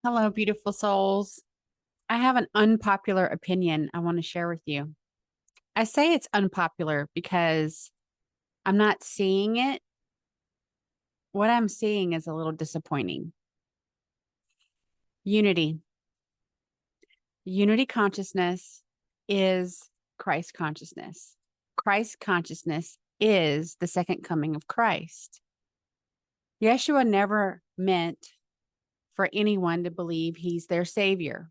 Hello, beautiful souls. I have an unpopular opinion I want to share with you. I say it's unpopular because I'm not seeing it. What I'm seeing is a little disappointing. Unity. Unity consciousness is Christ consciousness. Christ consciousness is the second coming of Christ. Yeshua never meant for anyone to believe he's their savior.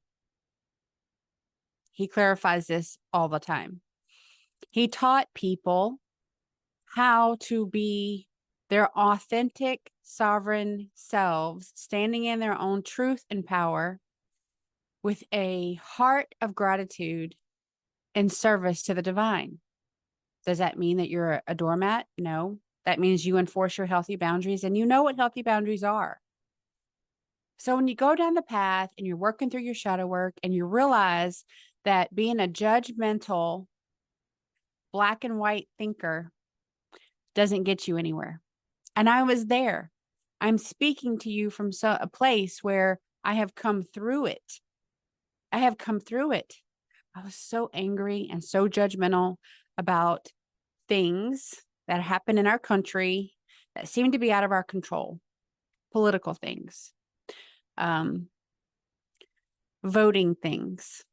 He clarifies this all the time. He taught people how to be their authentic, sovereign selves, standing in their own truth and power with a heart of gratitude and service to the divine. Does that mean that you're a doormat? No. That means you enforce your healthy boundaries and you know what healthy boundaries are. So when you go down the path and you're working through your shadow work and you realize that being a judgmental, black and white thinker doesn't get you anywhere. And I was there. I'm speaking to you from a place where I have come through it. I have come through it. I was so angry and so judgmental about things that happen in our country that seem to be out of our control. Political things, voting things,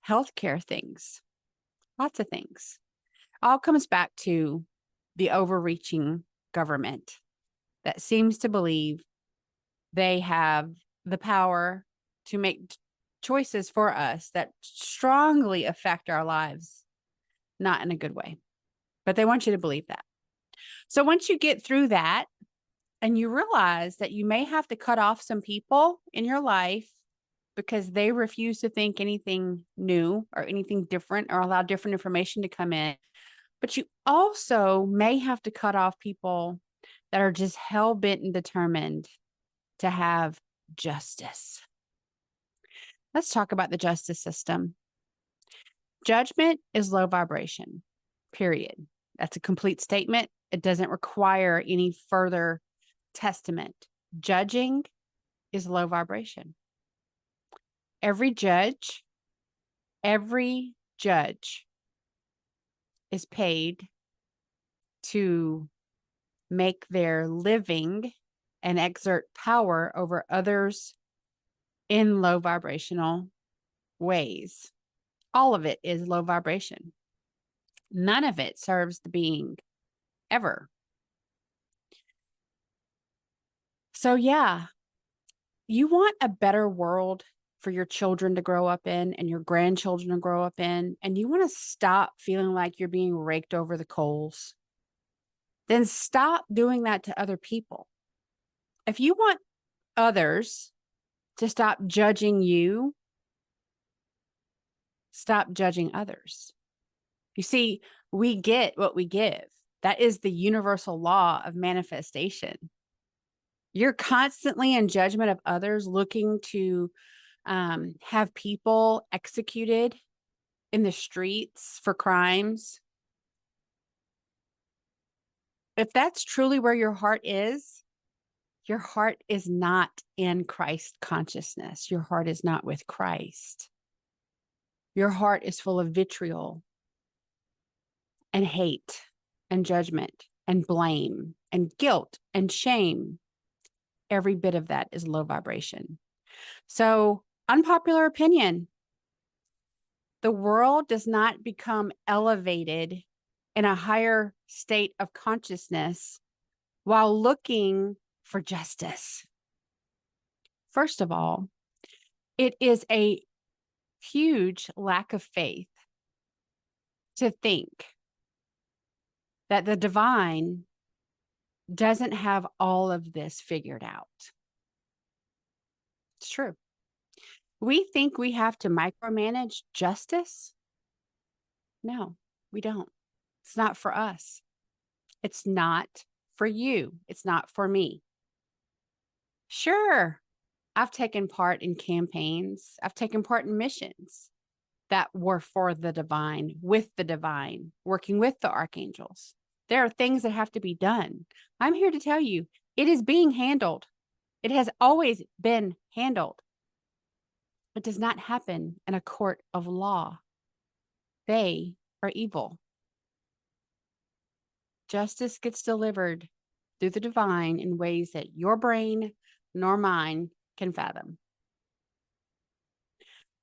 healthcare things, lots of things. All comes back to the overreaching government that seems to believe they have the power to make choices for us that strongly affect our lives, not in a good way, but they want you to believe that. So once you get through that and you realize that you may have to cut off some people in your life because they refuse to think anything new or anything different or allow different information to come in, but you also may have to cut off people that are just hell-bent and determined to have justice. Let's talk about the justice system. Judgment is low vibration, period. That's a complete statement. It doesn't require any further testament. Judging is low vibration. Every judge is paid to make their living and exert power over others in low vibrational ways. All of it is low vibration. None of it serves the being ever. So yeah, you want a better world for your children to grow up in and your grandchildren to grow up in, and you want to stop feeling like you're being raked over the coals, then stop doing that to other people. If you want others to stop judging you, stop judging others. You see, we get what we give. That is the universal law of manifestation. You're constantly in judgment of others, looking to have people executed in the streets for crimes. If that's truly where your heart is not in Christ consciousness. Your heart is not with Christ. Your heart is full of vitriol and hate and judgment and blame and guilt and shame. Every bit of that is low vibration. So, unpopular opinion. The world does not become elevated in a higher state of consciousness while looking for justice. First of all, it is a huge lack of faith to think that the divine doesn't have all of this figured out. It's true. We think we have to micromanage justice. No, we don't. It's not for us. It's not for you. It's not for me. Sure, I've taken part in campaigns. I've taken part in missions that were for the divine, with the divine, working with the archangels. There are things that have to be done. I'm here to tell you, it is being handled. It has always been handled. It does not happen in a court of law. They are evil. Justice gets delivered through the divine in ways that your brain nor mine can fathom.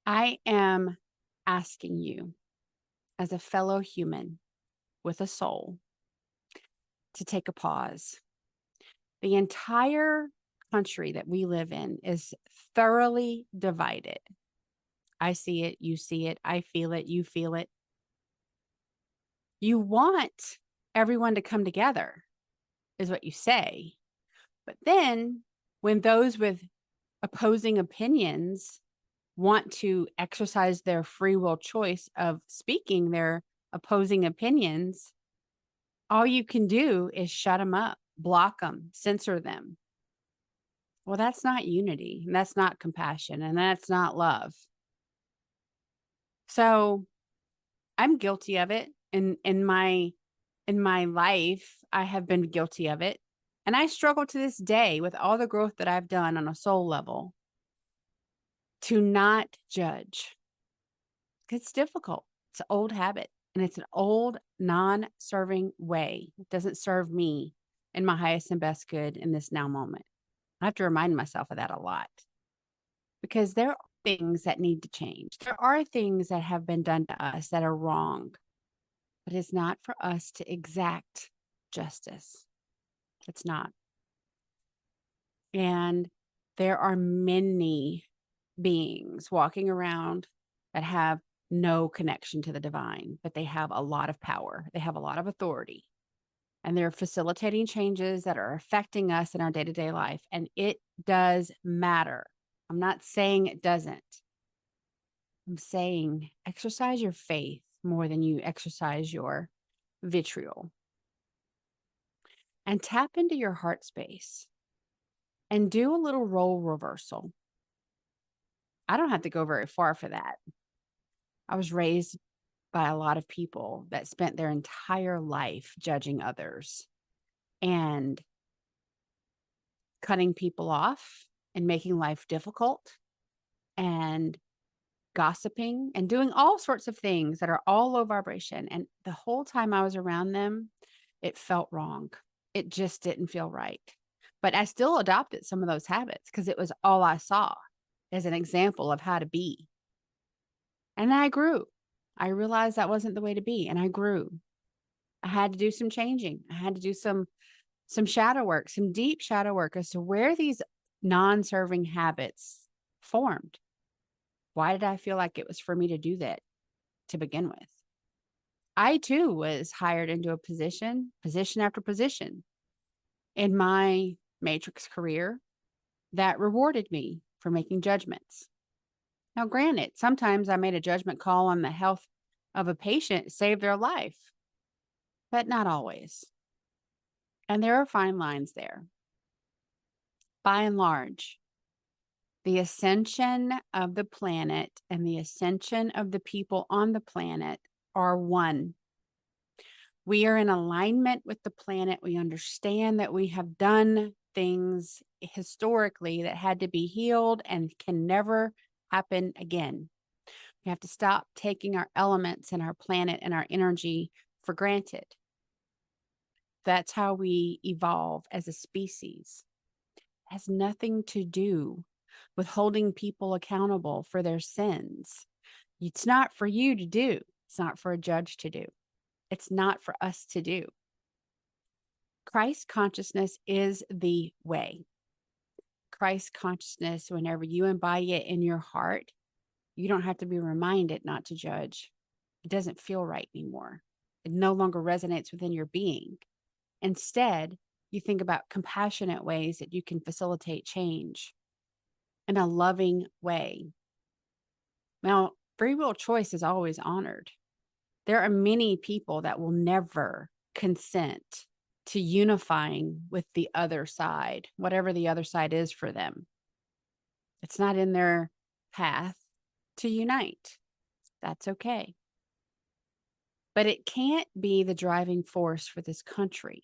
I am asking you, as a fellow human with a soul, to take a pause. The entire country that we live in is thoroughly divided. I see it, you see it, I feel it, you feel it. You want everyone to come together, is what you say. But then when those with opposing opinions want to exercise their free will choice of speaking their opposing opinions, all you can do is shut them up, block them, censor them. Well, that's not unity, and that's not compassion, and that's not love. So I'm guilty of it. In my life, I have been guilty of it. And I struggle to this day with all the growth that I've done on a soul level to not judge. It's difficult. It's an old habit, and it's an old non-serving way. It doesn't serve me in my highest and best good in this now moment. I have to remind myself of that a lot, because there are things that need to change. There are things that have been done to us that are wrong, but it's not for us to exact justice. It's not. And there are many beings walking around that have no connection to the divine, but they have a lot of power. They have a lot of authority, and they're facilitating changes that are affecting us in our day-to-day life. And it does matter. I'm not saying it doesn't. I'm saying exercise your faith more than you exercise your vitriol. And tap into your heart space and do a little role reversal. I don't have to go very far for that. I was raised by a lot of people that spent their entire life judging others and cutting people off and making life difficult and gossiping and doing all sorts of things that are all low vibration. And the whole time I was around them, it felt wrong. It just didn't feel right. But I still adopted some of those habits because it was all I saw as an example of how to be. And I grew. I realized that wasn't the way to be, and I grew. I had to do some changing. I had to do some shadow work, some deep shadow work as to where these non-serving habits formed. Why did I feel like it was for me to do that to begin with? I too was hired into a position after position in my matrix career that rewarded me for making judgments. Now, granted, sometimes I made a judgment call on the health of a patient, saved their life, but not always. And there are fine lines there. By and large, the ascension of the planet and the ascension of the people on the planet are one. We are in alignment with the planet. We understand that we have done things historically that had to be healed and can never happen again. We have to stop taking our elements and our planet and our energy for granted. That's how we evolve as a species. It has nothing to do with holding people accountable for their sins. It's not for you to do. It's not for a judge to do. It's not for us to do. Christ consciousness is the way. Christ consciousness, whenever you embody it in your heart, you don't have to be reminded not to judge. It doesn't feel right anymore. It no longer resonates within your being. Instead, you think about compassionate ways that you can facilitate change in a loving way. Now, free will choice is always honored. There are many people that will never consent to unifying with the other side, whatever the other side is for them. It's not in their path to unite. That's okay. But it can't be the driving force for this country.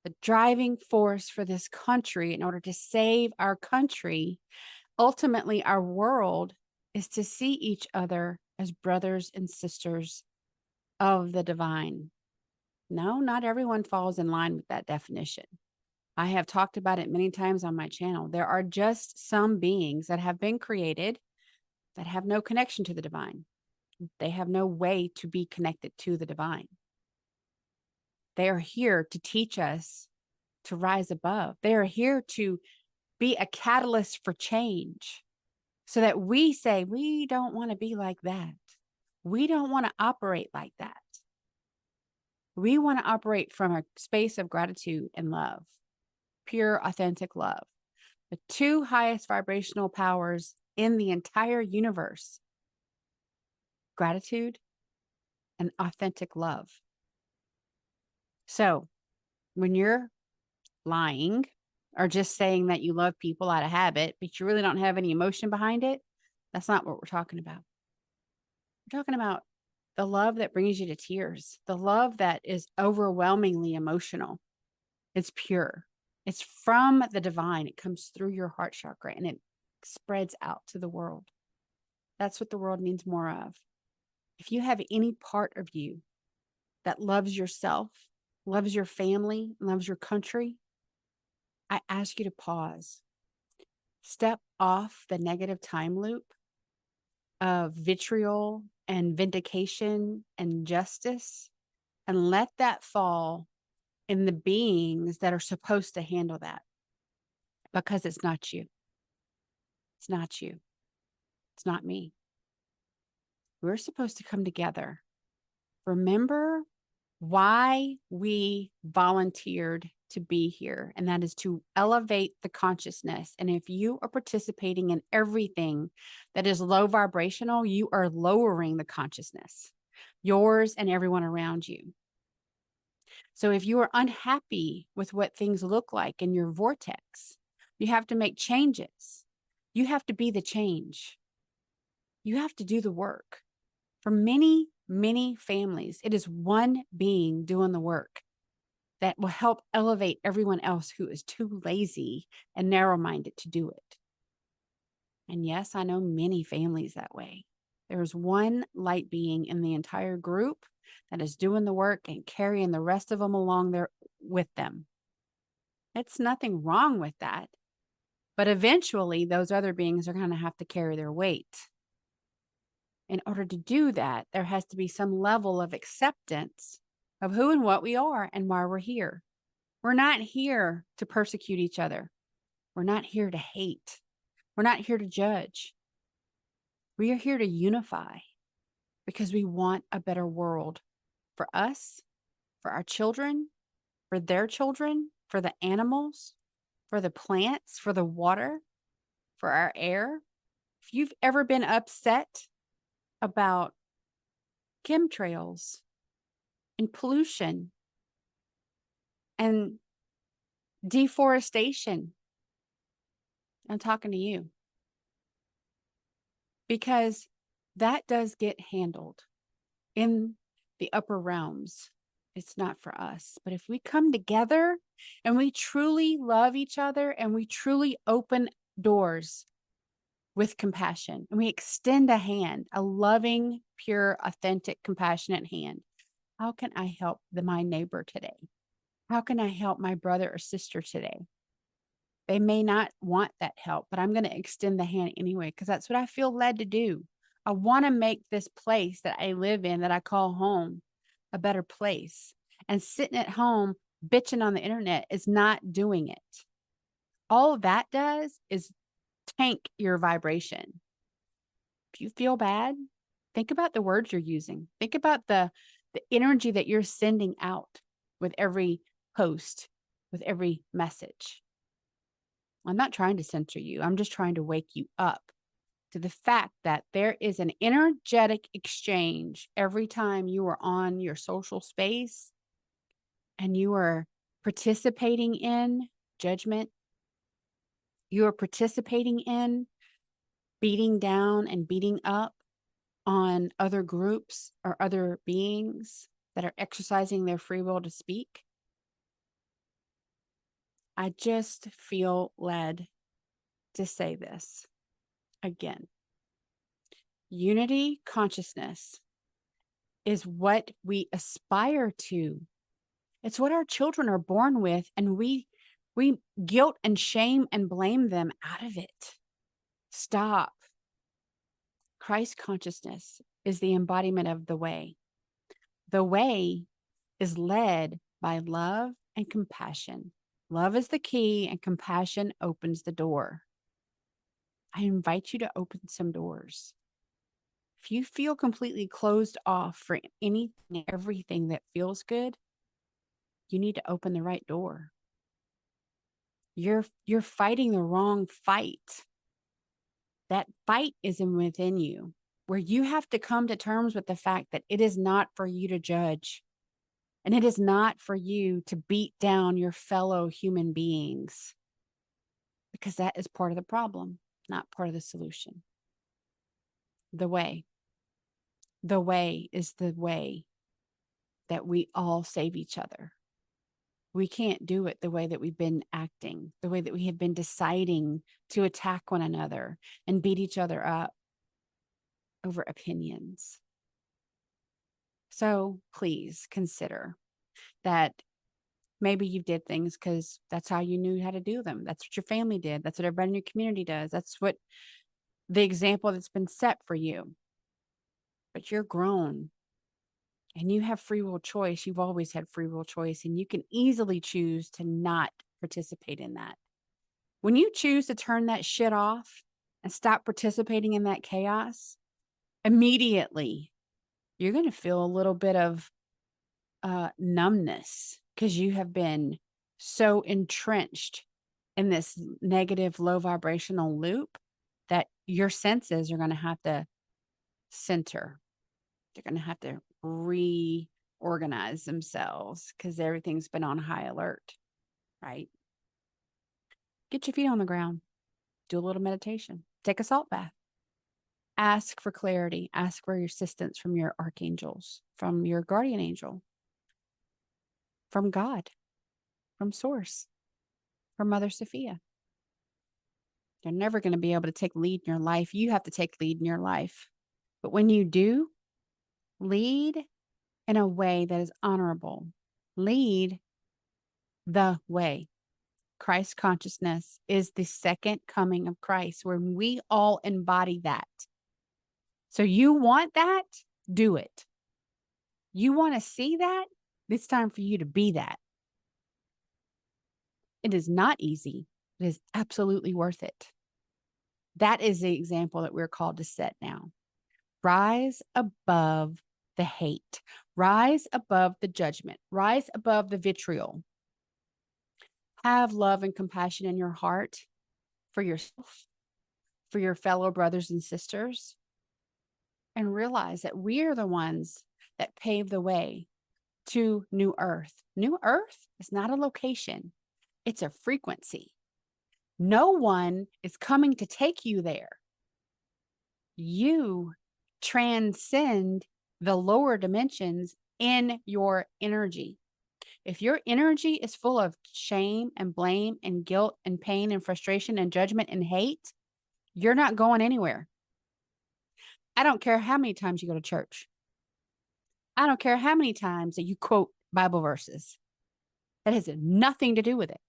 The driving force for this country, in order to save our country, ultimately our world, is to see each other as brothers and sisters of the divine. No, not everyone falls in line with that definition. I have talked about it many times on my channel. There are just some beings that have been created that have no connection to the divine. They have no way to be connected to the divine. They are here to teach us to rise above. They are here to be a catalyst for change so that we say, we don't want to be like that. We don't want to operate like that. We want to operate from a space of gratitude and love, pure, authentic love. The two highest vibrational powers in the entire universe, gratitude and authentic love. So when you're lying or just saying that you love people out of habit, but you really don't have any emotion behind it, that's not what we're talking about. We're talking about the love that brings you to tears, the love that is overwhelmingly emotional. It's pure. It's from the divine. It comes through your heart chakra and it spreads out to the world. That's what the world needs more of. If you have any part of you that loves yourself, loves your family, loves your country, I ask you to pause. Step off the negative time loop of vitriol and vindication and justice and let that fall in the beings that are supposed to handle that, because it's not you. It's not you. It's not me. We're supposed to come together. Remember why we volunteered to be here, and that is to elevate the consciousness. And if you are participating in everything that is low vibrational, you are lowering the consciousness, yours and everyone around you. So if you are unhappy with what things look like in your vortex, you have to make changes. You have to be the change. You have to do the work. For many, many families, it is one being doing the work that will help elevate everyone else who is too lazy and narrow-minded to do it. And yes, I know many families that way. There's one light being in the entire group that is doing the work and carrying the rest of them along there with them. It's nothing wrong with that. But eventually, those other beings are going to have to carry their weight. In order to do that, there has to be some level of acceptance of who and what we are and why we're here. We're not here to persecute each other. We're not here to hate. We're not here to judge. We are here to unify because we want a better world for us, for our children, for their children, for the animals, for the plants, for the water, for our air. If you've ever been upset about chemtrails and pollution and deforestation, I'm talking to you, because that does get handled in the upper realms. It's not for us. But if we come together and we truly love each other and we truly open doors with compassion and we extend a hand, a loving, pure, authentic, compassionate hand, how can I help my neighbor today? How can I help my brother or sister today? They may not want that help, but I'm going to extend the hand anyway, because that's what I feel led to do. I want to make this place that I live in, that I call home, a better place. And sitting at home bitching on the internet is not doing it. All that does is tank your vibration. If you feel bad, think about the words you're using. Think about the energy that you're sending out with every post, with every message. I'm not trying to censor you. I'm just trying to wake you up to the fact that there is an energetic exchange every time you are on your social space and you are participating in judgment. You are participating in beating down and beating up on other groups or other beings that are exercising their free will to speak. I just feel led to say this again. Unity consciousness is what we aspire to. It's what our children are born with, and we guilt and shame and blame them out of it. Stop. Christ consciousness is the embodiment of the way. The way is led by love and compassion. Love is the key, and compassion opens the door. I invite you to open some doors. If you feel completely closed off for anything and everything that feels good, you need to open the right door. You're fighting the wrong fight. That fight is within you, where you have to come to terms with the fact that it is not for you to judge. And it is not for you to beat down your fellow human beings, because that is part of the problem, not part of the solution. The way is the way that we all save each other. We can't do it the way that we've been acting, the way that we have been deciding to attack one another and beat each other up over opinions. So please consider that maybe you did things because that's how you knew how to do them. That's what your family did. That's what everybody in your community does. That's what the example that's been set for you. But you're grown and you have free will choice. You've always had free will choice, and you can easily choose to not participate in that. When you choose to turn that shit off and stop participating in that chaos, immediately you're going to feel a little bit of numbness, because you have been so entrenched in this negative, low vibrational loop that your senses are going to have to center. They're going to have to reorganize themselves because everything's been on high alert, right? Get your feet on the ground. Do a little meditation. Take a salt bath. Ask for clarity. Ask for your assistance from your archangels, from your guardian angel, from God, from Source, from Mother Sophia. You're never going to be able to take lead in your life. You have to take lead in your life. But when you do, lead in a way that is honorable. Lead the way. Christ consciousness is the second coming of Christ, where we all embody that. So you want that? Do it. You want to see that? It's time for you to be that. It is not easy. It is absolutely worth it. That is the example that we're called to set now. Rise above the hate. Rise above the judgment. Rise above the vitriol. Have love and compassion in your heart for yourself, for your fellow brothers and sisters, and realize that we are the ones that pave the way to New Earth. New Earth is not a location. It's a frequency. No one is coming to take you there. You transcend the lower dimensions in your energy. If your energy is full of shame and blame and guilt and pain and frustration and judgment and hate, you're not going anywhere. I don't care how many times you go to church. I don't care how many times that you quote Bible verses. That has nothing to do with it.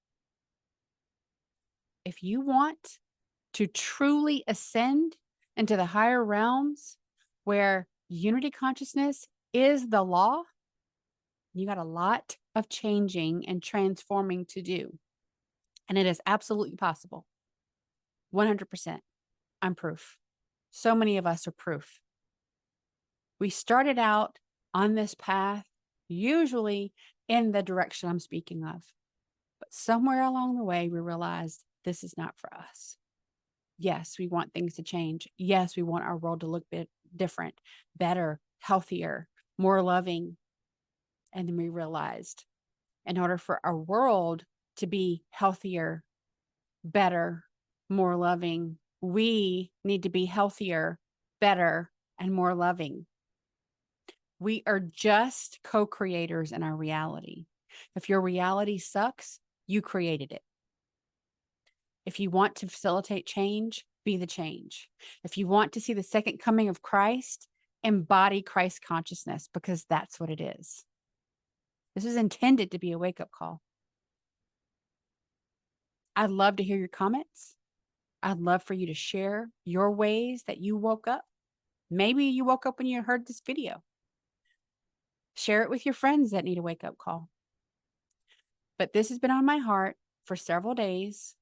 If you want to truly ascend into the higher realms where unity consciousness is the law, you got a lot of changing and transforming to do. And it is absolutely possible. 100%. I'm proof. So many of us are proof. We started out on this path, usually in the direction I'm speaking of. But somewhere along the way, we realized this is not for us. Yes, we want things to change. Yes, we want our world to look bit different, better, healthier, more loving. And then we realized in order for our world to be healthier, better, more loving, we need to be healthier, better, and more loving. We are just co-creators in our reality. If your reality sucks, you created it. If you want to facilitate change, be the change. If you want to see the second coming of Christ, embody Christ consciousness, because that's what it is. This is intended to be a wake-up call. I'd love to hear your comments. I'd love for you to share your ways that you woke up. Maybe you woke up when you heard this video. Share it with your friends that need a wake-up call. But this has been on my heart for several days,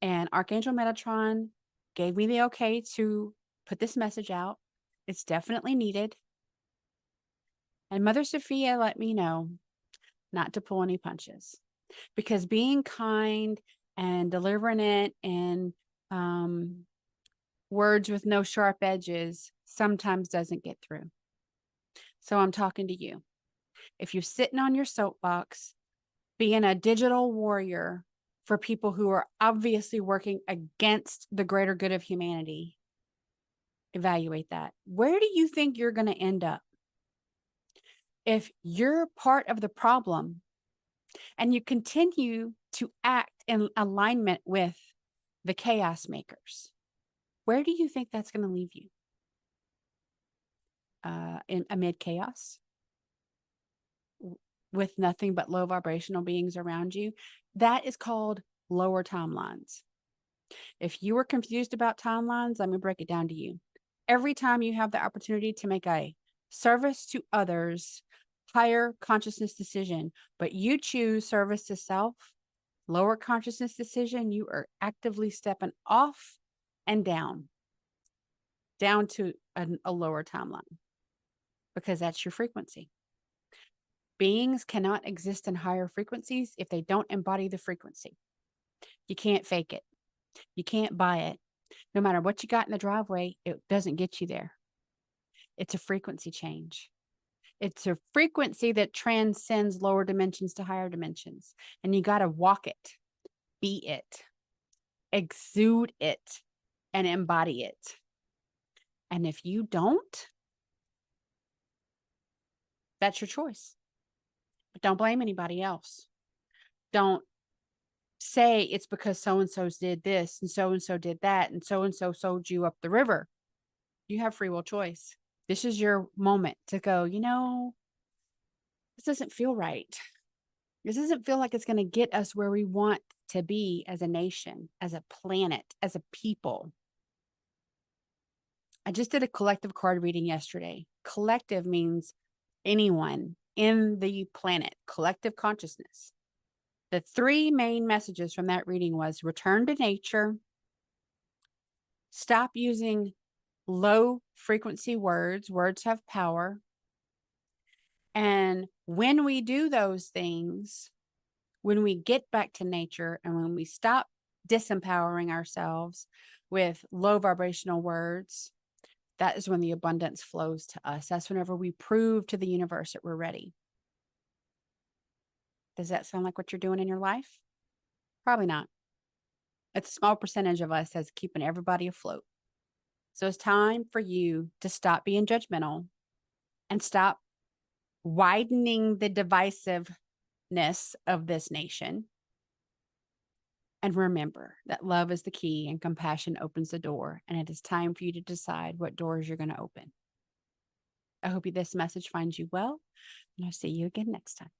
and Archangel Metatron gave me the okay to put this message out. It's definitely needed. And Mother Sophia let me know not to pull any punches, because being kind and delivering it in words with no sharp edges sometimes doesn't get through. So I'm talking to you. If you're sitting on your soapbox, being a digital warrior for people who are obviously working against the greater good of humanity, evaluate that. Where do you think you're going to end up? If you're part of the problem and you continue to act in alignment with the chaos makers, where do you think that's going to leave you? Amid chaos, with nothing but low vibrational beings around you. That is called lower timelines. If you were confused about timelines, let me break it down to you. Every time you have the opportunity to make a service to others, higher consciousness decision, but you choose service to self, lower consciousness decision, you are actively stepping off and down to a lower timeline, because that's your frequency. Beings cannot exist in higher frequencies if they don't embody the frequency. You can't fake it. You can't buy it. No matter what you got in the driveway, it doesn't get you there. It's a frequency change. It's a frequency that transcends lower dimensions to higher dimensions. And you got to walk it, be it, exude it, and embody it. And if you don't, that's your choice. But don't blame anybody else. Don't say it's because so-and-so did this and so did that and so sold you up the river. You have free will choice. This is your moment to go, you know, this doesn't feel right. This doesn't feel like it's going to get us where we want to be as a nation, as a planet, as a people. I just did a collective card reading yesterday. Collective means anyone in the planet, collective consciousness. The three main messages from that reading was return to nature, stop using low frequency words. Words have power. And when we do those things, when we get back to nature and when we stop disempowering ourselves with low vibrational words, that is when the abundance flows to us. That's whenever we prove to the universe that we're ready. Does that sound like what you're doing in your life? Probably not. It's a small percentage of us that's keeping everybody afloat. So it's time for you to stop being judgmental and stop widening the divisiveness of this nation. And remember that love is the key and compassion opens the door. And it is time for you to decide what doors you're going to open. I hope this message finds you well, and I'll see you again next time.